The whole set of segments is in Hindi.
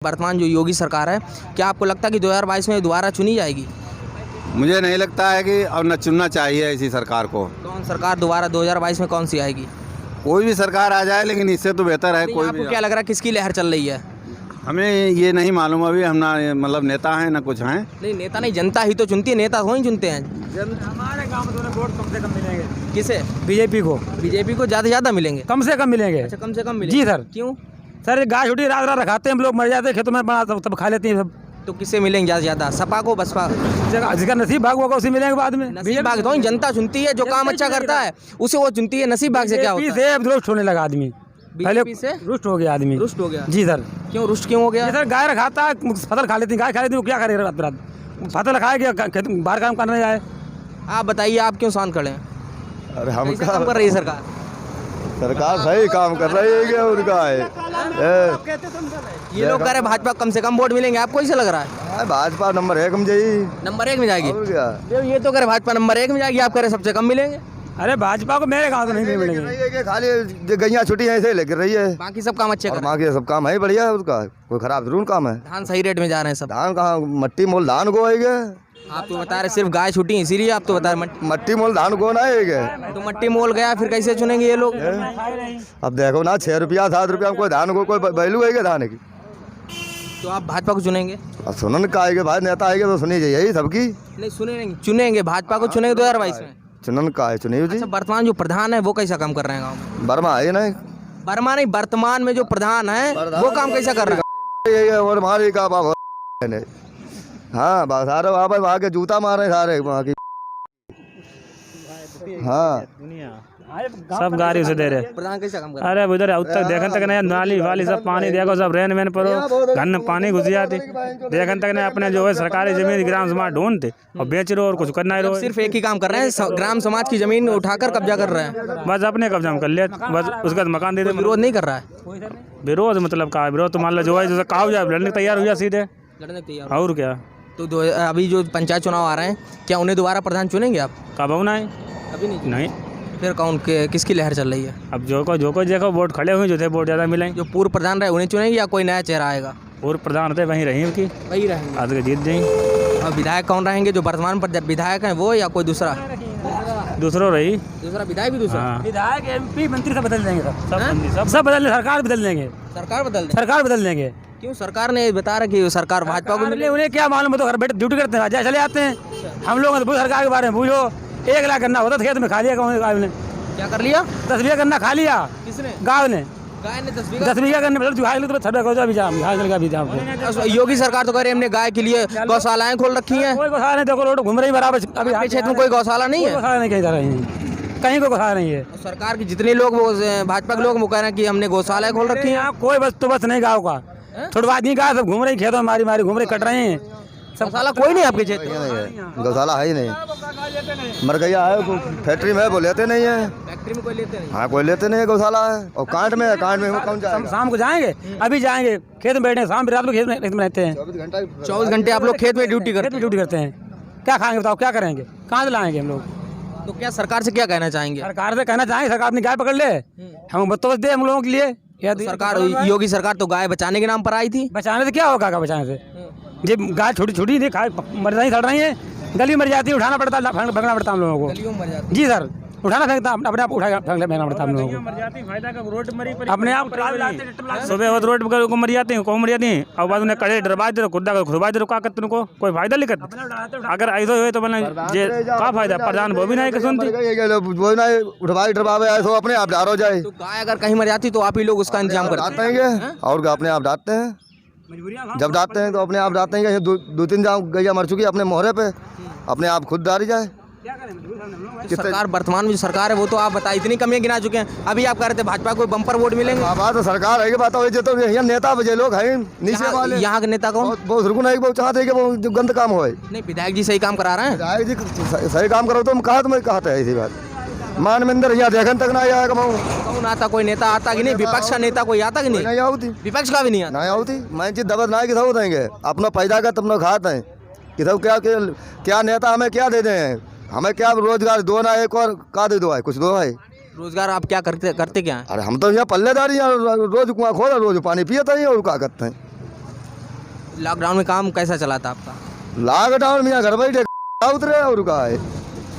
वर्तमान जो योगी सरकार है, क्या आपको लगता है कि 2022 में दोबारा चुनी जाएगी? मुझे नहीं लगता है कि और न चुनना चाहिए इसी सरकार को। कौन सरकार दोबारा 2022 में कौन सी आएगी? कोई भी सरकार आ जाए, लेकिन इससे तो बेहतर है कोई आपको भी। क्या लग रहा है किसकी लहर चल रही है? हमें ये नहीं मालूम अभी, हम ना मतलब नेता हैं ना कुछ हैं। नहीं, नेता नहीं, जनता ही तो चुनती है, नेता थोड़ी चुनते हैं। हमारे गांव में तो वोट कम से कम मिलेंगे। किसे? बीजेपी को बीजेपी को ज़्यादा मिलेंगे? कम से कम मिलेंगे। अच्छा, कम से कम मिलेंगे। जी सर। क्यों? सर गाय छुट्टी रात रात रखाते हैं, हम लोग मर जाते हैं खेतों में, बना तब खा लेते हैं सब। तो किससे मिलेंगे ज़्यादा? सपा को, बसपा? जिसका नसीब भाग होगा उसी मिलेंगे बाद में। नसीब भाग तो जनता चुनती है, जो काम अच्छा करता है उसे वो चुनती है। नसीब भाग से क्या होता है? से अब रुष्ट होने लगा आदमी, पहले बीजेपी से रुष्ट हो गया आदमी। रुष्ट हो गया? जी सर। क्यों रुष्ट क्यों हो गया? सर गाय रखाता है, फसल खा लेती है, गाय खा लेती है, वो क्या करेगा रात रात? फसल खाएगा, बाहर काम करने जाए। आप बताइए, आप क्यों शांत खड़े हैं? अरे हम कैसे काम कर रही है सरकार? सरकार सही काम कर रही है क्या उनका है? ये लोग कह रहे भाजपा कम से कम वोट मिलेंगे, आपको ऐसा लग रहा है? भाजपा नंबर 1 में जाई। नंबर 1 में जाएगी? और क्या? ये तो कह रहे भाजपा नंबर 1 में जाएगी, आप कह रहे सबसे कम मिलेंगे। अरे भाजपा को मेरे गाँव तो नहीं मिलेंगे। रही है कि खाली गैया छुट्टी है ऐसे लेकर रही है, बाकी सब काम अच्छे कर और रहे हैं। बाकी सब काम है बढ़िया है उसका, कोई खराब जरूर काम है। धान सही रेट में जा रहे हैं सब। धान कहाँ मट्टी मोल धान को है? आप तो बता रहे सिर्फ गाय छूटी इसीलिए आप तो बता रहे मट्टी मोल धान को ना है? तो मट्टी मोल गया, फिर कैसे चुनेंगे ये लोग? अब देखो ना, 6 रुपया 7 रुपया में कोई धान को कोई वैल्यू है धान की? तो आप भाजपा को चुनेंगे? अब सुनन का आएगा भाई, नेता आएगा तो सुनी जाइए सबकी। नहीं सुनेंगे, चुनेंगे भाजपा को, चुनेंगे 2022 में। चुनन का है चुनिए जी। अच्छा, वर्तमान जो प्रधान है वो कैसा काम कर रहे हैं गाँव में? बर्मा है नहीं, वर्मा नहीं, वर्तमान में जो प्रधान है वो काम कैसा कर रहा है? ये और हमारी का बाप है। हाँ बस सारे वहाँ पर वहाँ के जूता मारे सारे वहाँ की। हाँ सब गाड़ी से दे रहे। प्रधान कैसा काम कर रहा अरे उधर उत्तर देखन तक नहीं, नाली वाली सब पानी देखो, सब रेन वेन पर घन पानी घुस जाती। देखन तक नहीं, अपने जो है सरकारी जमीन ग्राम समाज ढूंढते और बेच रहे हो और कुछ करना ही है? रहो। सिर्फ एक ही काम कर रहे हैं, ग्राम समाज की जमीन उठाकर कब्जा कर रहे हैं। बस अपने कब्जा में कर लिया, बस उसका मकान दे दे। विरोध नहीं कर रहा है? विरोध मतलब का विरोध? तो मान लो जो है जैसे कहा जाए लड़ने तैयार हो जाए सीधे, लड़ने तैयार? और क्या। तो अभी जो पंचायत चुनाव आ रहे हैं, क्या उन्हें दोबारा प्रधान चुनेंगे आप? कब होना है? अभी नहीं? नहीं। फिर कौन किसकी लहर चल रही है? अब जो कोई देखो वोट खड़े हुए जो थे वोट ज़्यादा मिलेंगे। जो पूर्व प्रधान रहे उन्हें चुनेंगे या कोई नया चेहरा आएगा? और प्रधान थे वहीं रही उनकी, वही रहेंगे। आज के जीत जाएंगे। और विधायक कौन रहेंगे? जो वर्तमान पर विधायक हैं वो या कोई दूसरा? दूसरों रही। दूसरा विधायक भी दूसरा? हाँ। विधायक MP मंत्री सब बदल देंगे, सब बदल देंगे, सरकार बदल देंगे। सरकार बदल देंगे। क्यों? सरकार ने बता रहा कि सरकार भाजपा को मिले। उन्हें क्या मालूम, तो घर बैठे ड्यूटी करते हैं, जहाँ चले आते हैं। हम लोग तो सरकार के बारे में पूछो, 1 लाख गन्ना होता खेत में, खा लिया गाँव ने। क्या कर लिया? 10 बीघा गन्ना खा लिया किसने? गाँव ने। गाय ने 10 10 बीघा गन्ने मतलब जुहाई तो छठ का भी जाम। योगी सरकार तो कह रही है हमने गाय के लिए गौशालाएं खोल रखी हैं। कोई गौशाला नहीं, देखो रोड घूम रही बराबर। अभी आपके क्षेत्र में कोई गौशाला नहीं है? गौशाला नहीं, कहीं कोई गौशाला नहीं है। सरकार के जितने लोग वो भाजपा के लोग वो कह रहे हैं कि हमने गौशालाएं खोल रखी हैं। यहाँ कोई बस नहीं गाँव का, छोड़वा नहीं गाय, सब घूम रही खेतों में, मारी घूम रही, कट रहे हैं। गौशाला कोई नहीं आपके क्षेत्र में? गौशाला है ही नहीं, मर गया है फैक्ट्री में, वो लेते नहीं है। फैक्ट्री में कोई लेते नहीं? हाँ कोई लेते नहीं है, गौशाला है। और कांट में कौन जाएगा? शाम को जाएंगे, अभी जाएंगे खेत में बैठे, शाम रात में खेत में रहते हैं। 24 घंटे आप लोग खेत में ड्यूटी करते हैं। क्या खाएंगे बताओ, क्या करेंगे, कहाँ से लाएंगे हम लोग? तो क्या सरकार से क्या कहना चाहेंगे? सरकार से कहना चाहेंगे, सरकार अपनी गाय पकड़ ले, हम बंदोबस्त दे हम लोगों के लिए। तो सरकार, योगी सरकार तो गाय बचाने के नाम पर आई थी। बचाने से क्या होगा? बचाने से जब गाय छोटी नहीं खाए मर नहीं सड़ रही है, गली मर जाती है, उठाना पड़ता, फेंकना पड़ता हम लोगों को। जी सर, उठाना फेंकता, अपने आप उठा फेंकना पड़ता हम लोगों को। अपने आप सुबह रोड पर मर जाती हैं, मर जाती हैं, और बाद उन्हें कड़े डरवा दे, खुदा का खुरवा दे, क्या करते उनको कोई फायदा नहीं करता। अगर ऐसा हुए तो मैंने क्या फायदा? प्रधान वो भी नहीं सुनती, उठवाई डरवावे ऐसा अपने आप डारो जाए। तो गाय अगर कहीं मर जाती तो आप ही लोग उसका इंतजाम करते हैं, और अपने आप डांटते हैं। जब डांटते हैं तो अपने आप डांटते हैं। 2-3 गैया मर चुकी अपने मोहरे पे, अपने आप खुद डाली जाए। सरकार वर्तमान में जो सरकार है वो तो आप बताए इतनी कमियां गिना चुके हैं। अभी आप कह रहे थे भाजपा को बम्पर वोट मिलेंगे। बात तो सरकार है कि बात हो, तो यहाँ नेता बजे लोग हैं नीचे वाले। यहाँ के नेता कौन? बहुत रुकू नहीं, वो चाहते कि वो जो गंद काम होए। नहीं, विधायक जी सही काम करा रहे हैं। विधायक जी सही काम करो तो हम कहते हैं ऐसी बात। मान मंदिर यहाँ देखन तक ना आया कौन आता? कोई नेता आता कि नहीं? विपक्ष का नेता कोई आता कि नहीं? नहीं आती, विपक्ष का भी नहीं आता। नहीं आती। मैं चीज दबद ना कि सब देंगे अपना पैदा का तुम लोग खाते हैं कि सब क्या नेता हमें क्या दे दें? हमें क्या रोजगार दो ना, एक और का दे दो है, कुछ दो है रोजगार। आप क्या करते क्या हैं? अरे हम तो यहाँ पल्लेदारी रोज कुआं खोला, रोज पानी पियता ही और क्या करते हैं। लॉकडाउन में काम कैसा चला था आपका? लॉकडाउन में यहाँ घर बैठे उतरे और का है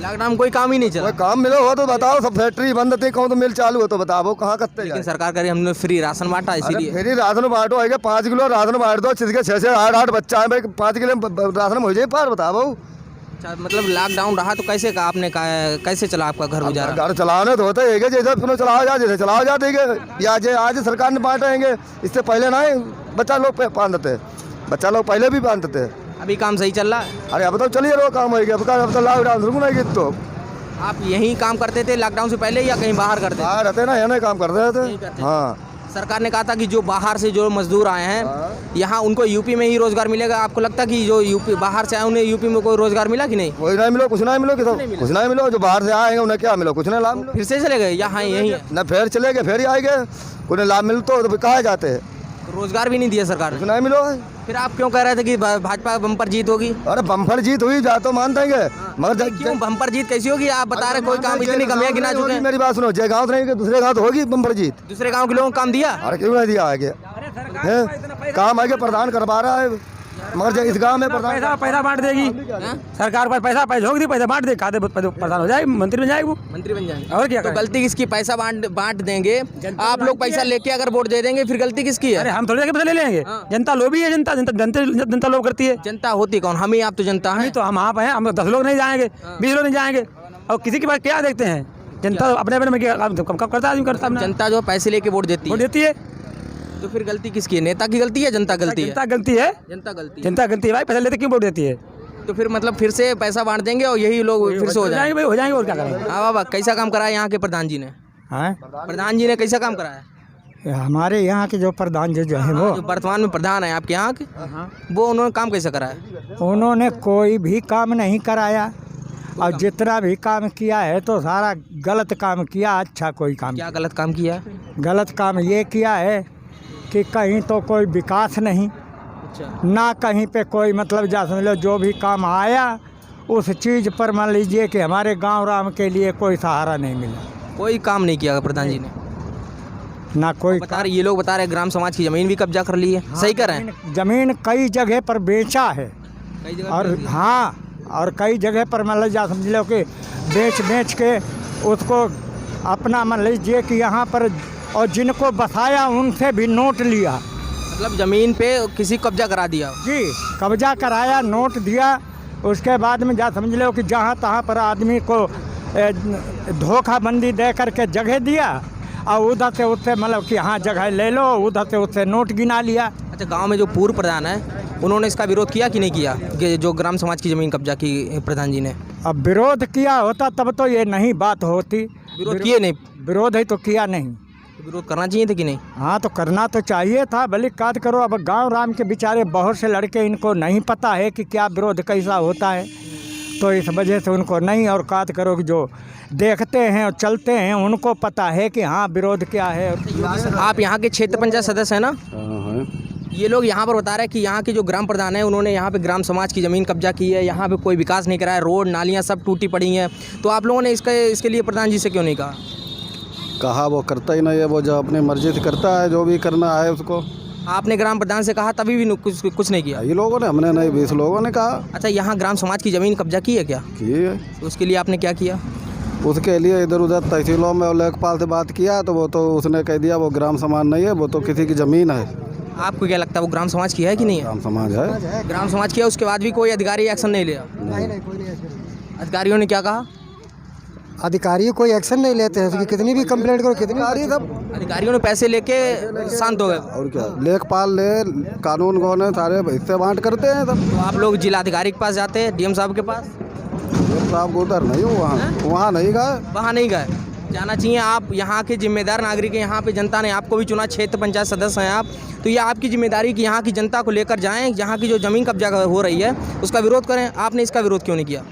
लॉकडाउन में कोई काम ही नहीं चला। कोई काम मिलो हो तो बताओ, सब फैक्ट्री बंद थी, कहूँ तो मिल चालू हो तो बताओ कहाँ करते लेकिन सरकार कह रही हमने फ्री राशन बांटा इसीलिए। फिर राशन बांटो है 5 किलो राशन बांट दो, छिसके 6-8 बच्चा है भाई, 5 किलो राशन हो जाए पार बताओ। अच्छा, मतलब लॉकडाउन रहा तो कैसे का आपने कैसे चला आपका घर गुजारा? घर चलाने तो होते है जैसे फिर चलाओ जा, जैसे चलाओ जा देंगे या आज सरकार ने बांटेंगे, इससे पहले ना बच्चा लोग बांधते, बच्चा लोग पहले भी बांधते। अभी काम सही चल रहा है? अरे अब तो चलिए रो काम हो गया, अब तो लॉकडाउन शुरू नहीं की। तो आप यहीं काम करते थे लॉकडाउन से पहले या कहीं बाहर करते थे? बाहर रहते ना, यहाँ काम करते यहीं थे। करते हाँ, सरकार ने कहा था कि जो बाहर से जो मजदूर आए हैं यहाँ उनको यूपी में ही रोजगार मिलेगा। आपको लगता है कि जो यूपी बाहर से आए उन्हें यूपी में कोई रोजगार मिला कि नहीं? कोई नहीं मिलो, कुछ नहीं मिलो, कुछ नहीं मिलो। जो बाहर से आएंगे उन्हें क्या मिलो? कुछ नहीं लाभ मिलो। फिर से चले गए यहाँ यहीं है? न फिर चले गए, फिर ही आएंगे, उन्हें लाभ मिलते तो कहाँ जाते हैं? रोजगार भी नहीं दिया सरकार कुछ ने। नहीं मिलो। फिर आप क्यों कह रहे थे कि भाजपा बम्पर जीत होगी? अरे बम्पर जीत हुई जा तो मान देंगे, मगर क्यों बम्पर जीत कैसी होगी? आप बता रहे कोई काम इतनी कमियां गिना चुके हैं। मेरी बात सुनो, जय गाँव नहीं दूसरे गाँव तो होगी बम्पर जीत। दूसरे गांव के लोगों को काम दिया? अरे क्यों नहीं दिया आगे? काम आगे प्रधान करवा रहा है, मगर इस गाँव में प्रधान पैसा बांट देगी सरकार, पर पैसा झोंक दी, पैसा बांट दे, खाते प्रधान हो जाएगी, मंत्री बन जाएगी वो। मंत्री बन जाएंगे और क्या तो गलती किसकी? पैसा बांट देंगे आप लोग, पैसा लेके अगर वोट दे देंगे, फिर गलती किसकी है? अरे हम थोड़ी पैसा ले लेंगे, जनता लोभी है, जनता लोभ करती है। जनता होती कौन? हम ही आप तो जनता है। तो हम आप हैं, हम 10 लोग नहीं जाएंगे, 20 लोग नहीं जाएंगे, और किसी के पास क्या देखते हैं? जनता अपने अपने में कब करता है, करता है। जनता जो पैसे लेके वोट देती है, तो फिर गलती किसकी है? नेता की गलती है, जनता गलती है? जनता गलती है, जनता गलती है भाई, पैसा लेते क्यों वोट देती है? तो फिर मतलब फिर से पैसा बांट देंगे और यही लोग फिर से हो जाएंगे भाई, हो जाएंगे और क्या करेंगे। हाँ बाबा, कैसा काम कराया यहाँ के प्रधान जी ने? प्रधान जी ने कैसा काम कराया? हमारे यहाँ के जो प्रधान जो है वो जो वर्तमान में प्रधान है आपके यहाँ के, वो उन्होंने काम कैसा कराया? उन्होंने कोई भी काम नहीं कराया, और जितना भी काम किया है तो सारा गलत काम किया। अच्छा कोई काम? क्या गलत काम किया है? गलत काम ये किया है कि कहीं तो कोई विकास नहीं, अच्छा, ना कहीं पे कोई मतलब जा समझ लो जो भी काम आया उस चीज़ पर मान लीजिए कि हमारे गांव राम के लिए कोई सहारा नहीं मिला। कोई काम नहीं किया प्रधान जी ने? ना कोई बता रहे, ये लोग बता रहे ग्राम समाज की जमीन भी कब्जा कर ली है। सही कर रहे हैं? जमीन कई जगह पर बेचा है, कई जगह और पे- हाँ, और कई जगह पर मान लीजिए समझ लो कि बेच के उसको अपना मान लीजिए कि यहाँ पर, और जिनको बसाया उनसे भी नोट लिया। मतलब जमीन पे किसी को कब्जा करा दिया? जी, कब्जा कराया, नोट दिया, उसके बाद में जा समझ लो कि जहाँ तहाँ पर आदमी को धोखाबंदी दे करके जगह दिया, और उधर से उससे मतलब कि हाँ जगह ले लो, उधर से उससे नोट गिना लिया। अच्छा, गांव में जो पूर्व प्रधान है उन्होंने इसका विरोध किया कि नहीं किया, कि जो ग्राम समाज की जमीन कब्जा की प्रधान जी ने? अब विरोध किया होता तब तो ये नहीं बात होती। विरोध किए नहीं? विरोध है तो किया नहीं। विरोध करना चाहिए था कि नहीं? हाँ तो करना तो चाहिए था, भले काट करो। अब गांव राम के बेचारे बहुत से लड़के, इनको नहीं पता है कि क्या विरोध कैसा होता है, तो इस वजह से उनको नहीं, और काट करो कि जो देखते हैं और चलते हैं उनको पता है कि हाँ विरोध क्या है। आप यहाँ के क्षेत्र पंचायत सदस्य हैं ना? ये लोग यहाँ पर बता रहे हैं कि यहाँ के जो ग्राम प्रधान है उन्होंने यहाँ पे ग्राम समाज की ज़मीन कब्जा की है, यहाँ पे कोई विकास नहीं कराया, रोड नालियाँ सब टूटी पड़ी हैं। तो आप लोगों ने इसके लिए प्रधान जी से क्यों नहीं कहा? वो करता ही नहीं है, वो जो अपनी मर्जी से करता है, जो भी करना है उसको। आपने ग्राम प्रधान से कहा तभी भी कुछ नहीं किया? ये लोगों ने, हमने नहीं, 20 लोगों ने कहा। अच्छा, यहाँ ग्राम समाज की ज़मीन कब्जा की है क्या? कि तो उसके लिए आपने क्या किया? उसके लिए इधर उधर तहसीलों में लेखपाल से बात किया, तो वो तो उसने कह दिया वो ग्राम समाज नहीं है, वो तो किसी की ज़मीन है। आपको क्या लगता है वो ग्राम समाज की है कि नहीं है? ग्राम समाज है। ग्राम समाज की है, उसके बाद भी कोई अधिकारी एक्शन नहीं लिया? अधिकारियों ने क्या कहा? अधिकारी कोई एक्शन नहीं लेते हैं, उसकी कितनी भी कंप्लेंट करो, कितनी अधिकारियों ने पैसे लेके शांत हो गए? और क्या, लेखपाल ले, कानून कौन है, सारे हिस्से बांट करते हैं सब। तो आप लोग जिलाधिकारी के पास जाते हैं, डीएम साहब के पास? साहब उधर नहीं हो, वहाँ नहीं गए। वहाँ नहीं गए? जाना चाहिए। आप यहाँ के जिम्मेदार नागरिक हैं, यहाँ पे जनता ने आपको भी चुना, क्षेत्र पंचायत सदस्य हैं आप, तो ये आपकी जिम्मेदारी कि यहाँ की जनता को लेकर जाएं, यहाँ की जो ज़मीन कब्जा हो रही है उसका विरोध करें। आपने इसका विरोध क्यों नहीं किया?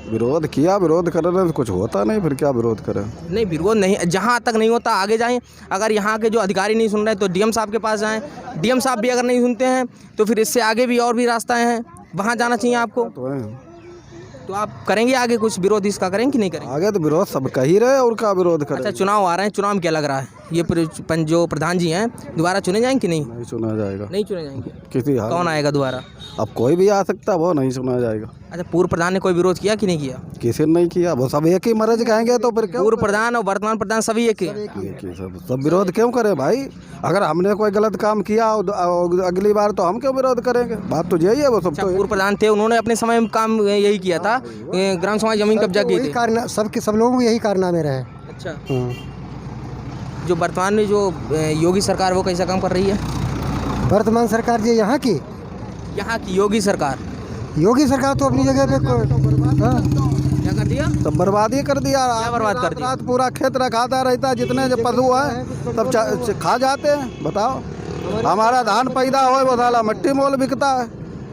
विरोध किया, विरोध कर रहे तो कुछ होता नहीं, फिर क्या विरोध करें? नहीं, विरोध नहीं, जहाँ तक नहीं होता आगे जाएं। अगर यहाँ के जो अधिकारी नहीं सुन रहे तो डीएम साहब के पास जाएं। डीएम साहब भी अगर नहीं सुनते हैं तो फिर इससे आगे भी और भी रास्ते हैं, वहाँ जाना चाहिए आपको। तो आप करेंगे आगे कुछ विरोध इसका करेंगे कि नहीं करेंगे? आगे तो विरोध सब कर ही रहे और का विरोध करें। अच्छा, चुनाव आ रहे हैं, चुनाव में क्या लग रहा है ये जो प्रधान जी हैं दोबारा चुने जाएंगे कि नहीं? नहीं चुना जाएगा, नहीं चुने जाएंगे। किसी हाल कौन आएगा दोबारा? अब कोई भी आ सकता है, वो नहीं चुना जाएगा। अच्छा, पूर्व प्रधान ने कोई विरोध किया कि नहीं किया? किसी ने नहीं किया, वो सब एक ही मर्ज कहेंगे तो फिर क्यों? पूर्व प्रधान और वर्तमान प्रधान सभी एक ही हैं। एक ही सब विरोध क्यों करे भाई? अगर हमने कोई गलत काम किया अगली बार तो हम क्यों विरोध करेंगे? बात तो यही है, वो सब अच्छा, तो पूर्व प्रधान थे, उन्होंने अपने समय में काम यही किया था, ग्राम समाज जमीन कब्जा की थी। सब लोगों को यही कारनामे रहे। अच्छा, जो वर्तमान में जो योगी सरकार वो कैसा काम कर रही है? वर्तमान सरकार जी यहाँ की योगी सरकार तो अपनी जगह पे क्या कर दिया? सब बर्बादी कर दिया। क्या बर्बाद कर दिया? रात पूरा खेत रखाता रहता है, जितने जो पशु है सब खा जाते हैं। बताओ, हमारा धान पैदा हो वो साला मिट्टी मोल बिकता है।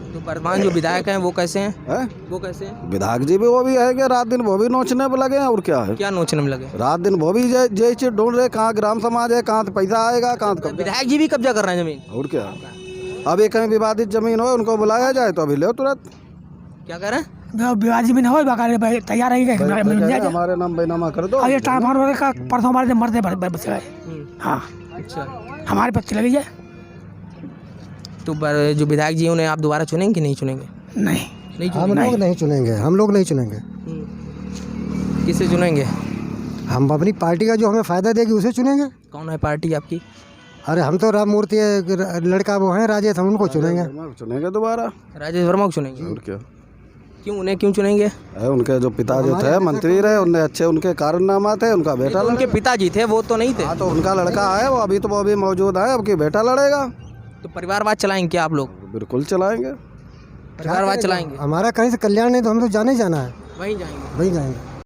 तो वर्तमान जो विधायक हैं वो कैसे हैं? हैं? वो कैसे हैं? विधायक जी भी वो भी है कि रात दिन वो भी नोचने पे लगे हैं। और क्या है, क्या नोचने में लगे? रात दिन वो भी ये चीज ढूंढ रहे, कहाँ ग्राम समाज है, कहाँ पैसा आएगा, कहाँ विधायक जी भी कब्जा कर रहे हैं जमीन। और क्या, अभी कहीं विवादित जमीन हो उनको बुलाया जाए तो अभी ले तुरंत। क्या कर रहे हैं? विवाद जमीन हो तैयार है, हमारे नाम बेनामा कर दो। अब ये ट्रांसफार्मर का परसों हमारे मरते बच गए। हाँ, अच्छा, हमारे पत्ते लगी जाए। तो जो विधायक जी उन्हें आप दोबारा चुनेंगे कि नहीं चुनेंगे? नहीं हम लोग नहीं चुनेंगे, हम लोग नहीं चुनेंगे। किसे चुनेंगे? हम अपनी पार्टी का जो हमें फायदा देगी उसे चुनेंगे। कौन है पार्टी आपकी? अरे हम तो राम मूर्ति लड़का वो है राजेश, हम उनको चुनेंगे दोबारा, राजेश वर्मा को चुनेंगे। और क्या, क्यों, उन्हें क्यों चुनेंगे? उनके जो पिता जो थे मंत्री रहे, उनने अच्छे उनके कारनामा थे। उनका बेटा उनके पिताजी थे, वो तो नहीं थे। हाँ, तो उनका लड़का है वो, अभी तो वो भी मौजूद है, अब की बेटा लड़ेगा। तो परिवारवाद चलाएंगे क्या आप लोग? बिल्कुल चलाएंगे। परिवारवाद चलाएंगे? हमारा कहीं से कल्याण नहीं तो हम तो जाने जाना है, वहीं जाएंगे। वहीं जाएंगे।